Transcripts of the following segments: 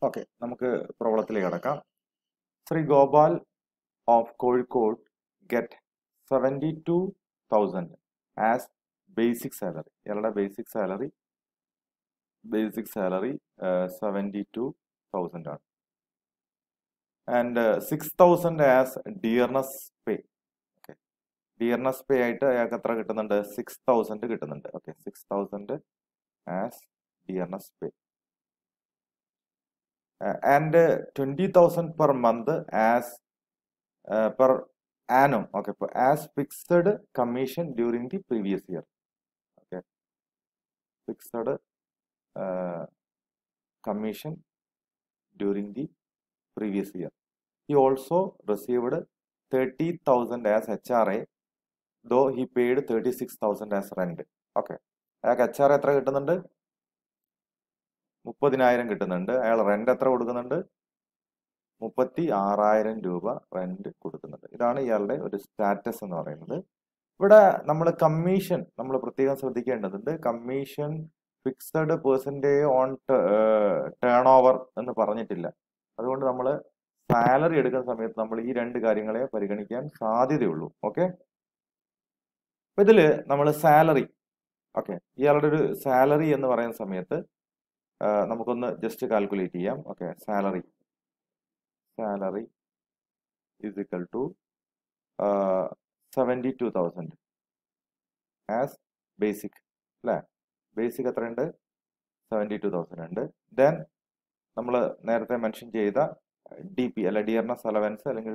Okay, നമുക്ക് പ്രോബ്ലത്തിലേക്ക് കടക്കാം. Shri Gopal of Kozhikode get 72,000 as basic salary. ഇയാളുടെ ബേസിക് സാലറി 72,000 ആണ്. And 6,000 as dearness pay. Okay, dearness pay ആയിട്ട് അയാൾക്ക് എത്ര കിട്ടുന്നുണ്ട്? 6,000 കിട്ടുന്നുണ്ട്. Okay, 6,000 as dearness pay. And 20,000 per month as per annum. Okay, as fixed commission during the previous year. Okay, fixed commission during the previous year. He also received 30,000 as HRA, though he paid 36,000 as rent. Okay, അയാൾക്ക് HRA എത്ര കിട്ടുന്നുണ്ട്? 30,000 കിട്ടുന്നുണ്ട്. അയാൾ rent എത്ര കൊടുക്കുന്നുണ്ട്? 36,000 രൂപ rent കൊടുക്കുന്നുണ്ട്. ഇതാണ് ഇയാളുടെ ഒരു സ്റ്റാറ്റസ് എന്ന് പറയുന്നത്. ഇവിടെ നമ്മൾ കമ്മീഷൻ നമ്മൾ പ്രത്യേകം ശ്രദ്ധിക്കേണ്ടതുണ്ട്. Commission fixed percentage on turn over എന്ന് പറഞ്ഞിട്ടില്ല. അതുകൊണ്ട് നമ്മൾ സാലറി എടുക്കുന്ന സമയത്ത് നമ്മൾ ഈ രണ്ട് കാര്യങ്ങളെ പരിഗണിക്കാൻ സാധ്യതയുള്ളൂ. ഓക്കെ, അപ്പൊ ഇതില് നമ്മൾ സാലറി, ഓക്കെ, ഇയാളുടെ ഒരു സാലറി എന്ന് പറയുന്ന സമയത്ത് നമുക്കൊന്ന് ജസ്റ്റ് കാൽക്കുലേറ്റ് ചെയ്യാം. Okay, salary is equal to 72,000 as basic. അല്ലേ? ബേസിക് എത്രയുണ്ട്? 72,000 ഉണ്ട്. ദെൻ നമ്മൾ നേരത്തെ മെൻഷൻ ചെയ്ത ഡി പി അല്ലെ ഡിയർനെസ് അലവൻസ് അല്ലെങ്കിൽ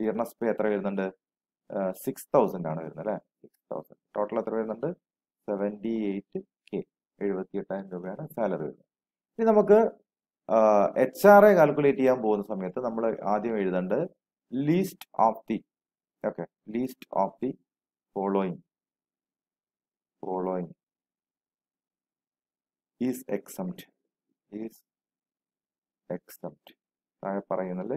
ഡിയർനെസ് പേ എത്ര വരുന്നുണ്ട്? 6,000 ആണ് വരുന്നത് അല്ലേ? 6,000 ടോട്ടൽ എത്ര വരുന്നുണ്ട്? 78K, 78,000 രൂപയാണ് സാലറി വരുന്നത്. ഇനി നമുക്ക് HRA കാൽക്കുലേറ്റ് ചെയ്യാൻ പോകുന്ന സമയത്ത് നമ്മൾ ആദ്യം എഴുതേണ്ടത് least of the, okay, least of the following is exempt. താഴെ പറയുന്നത്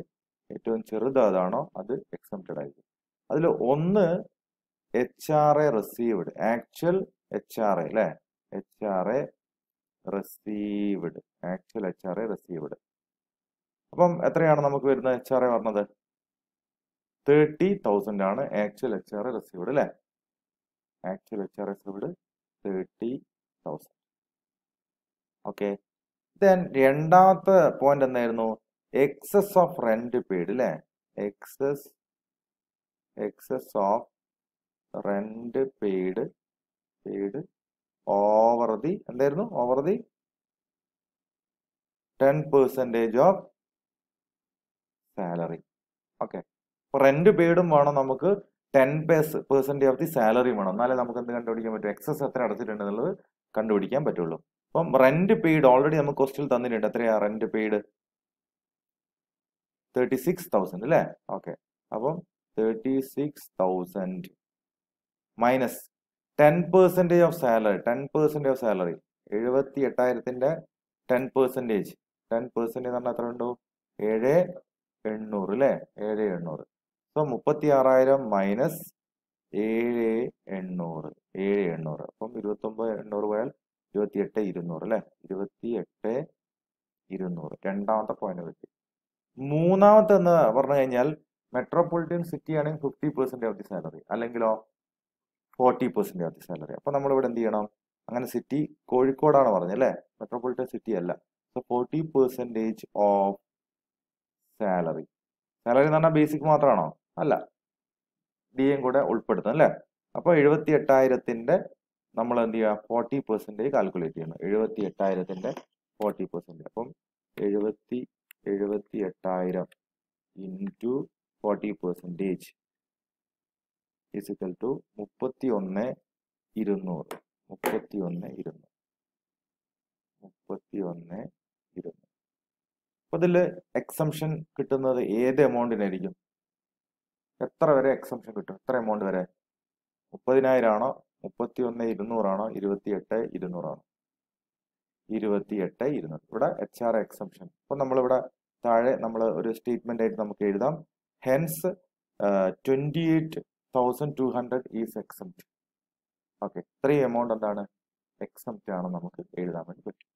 ഏറ്റവും ചെറുത് അതാണോ അത് എക്സംപ്റ്റഡ് ആയിരിക്കും. അതിൽ ഒന്ന് HRA റിസീവ്ഡ്, ആക്ച്വൽ HRA അല്ലെ, HRA received, actual HRA received. അപ്പം എത്രയാണ് നമുക്ക് വരുന്നത്? HRA പറഞ്ഞത് 30,000 ആണ് ആക്ച്വൽ HRA റിസീവ്ഡ് അല്ലെ. Actual HRA received 30,000. Okay, then രണ്ടാമത്തെ പോയിന്റ് എന്തായിരുന്നു? എക്സസ് ഓഫ് റെന്റ് പെയ്ഡ് അല്ലെ. Excess of rent paid over the എന്തായിരുന്നു? Over the 10% of salary. Okay, അപ്പൊ റെന്റ് പെയ്ഡും വേണം നമുക്ക്, 10% ഓഫ് ദി സാലറി വേണം. എന്നാലേ നമുക്ക് എന്ത് കണ്ടുപിടിക്കാൻ പറ്റും? എക്സസ് എത്ര അടച്ചിട്ടുണ്ട് എന്നുള്ളത് കണ്ടുപിടിക്കാൻ പറ്റുള്ളൂ. അപ്പം റെന്റ് പെയ്ഡ് ഓൾറെഡി നമുക്ക് ക്വസ്റ്റ്യൻ തന്നിട്ടുണ്ട്. എത്രയാ റെന്റ് പെയ്ഡ്? 36,000 അല്ലേ. ഓക്കെ, അപ്പം 36,000 minus 10% of salary. 10% of salary 78,000ന്റെ 10% എന്ന് പറഞ്ഞാൽ എത്ര ഉണ്ടോ? 7,800 അല്ലേ. 7,800. So 36,000 minus 7,800. അപ്പം 29,800 പോയാൽ 28,200 അല്ലെ. 28,200 രണ്ടാമത്തെ പോയിന്റ് പറ്റി. മൂന്നാമത്തെ എന്ന് പറഞ്ഞു കഴിഞ്ഞാൽ മെട്രോപൊളിറ്റൻ സിറ്റി ആണെങ്കിൽ 50% ഓഫ് ദി സാലറി, അല്ലെങ്കിലോ 40% ഓഫ് ദി സാലറി. അപ്പൊ നമ്മൾ ഇവിടെ എന്ത് ചെയ്യണം? അങ്ങനെ സിറ്റി കോഴിക്കോടാണ് പറഞ്ഞത് അല്ലെ, മെട്രോപൊളിറ്റൻ സിറ്റി അല്ല. So 40% of salary. സാലറി എന്ന് പറഞ്ഞാൽ ബേസിക് മാത്രമാണോ? അല്ല, ഡിയും കൂടെ ഉൾപ്പെടുത്തും അല്ലെ. അപ്പൊ 78,000ന്റെ നമ്മൾ എന്ത് ചെയ്യുക? 40% കാൽക്കുലേറ്റ് ചെയ്യണം. 78,000ന്റെ 40%. അപ്പം 78,000 ഇൻറ്റു 40% ഈസ് ഇക്വൽ ടു 31,200. 31,200. അപ്പൊ ഇതില് എക്സംഷൻ കിട്ടുന്നത് ഏത് എമൗണ്ടിനായിരിക്കും? എത്ര വരെ എക്സംഷൻ കിട്ടും? എത്ര എമൗണ്ട് വരെ? 30,000 ആണോ? 31,200 ആണോ? 28,200 ആണോ? 28,200. ഇവിടെ HRA എക്സംഷൻ. അപ്പൊ നമ്മളിവിടെ താഴെ നമ്മൾ ഒരു സ്റ്റേറ്റ്മെന്റ് ആയിട്ട് നമുക്ക് എഴുതാം. Hence 28,200 is exempt. ഓക്കെ, ഇത്രയും എമൗണ്ട് എന്താണ്? എക്സംപ്റ്റ് ആണ് നമുക്ക് എഴുതാൻ വേണ്ടി പറ്റും.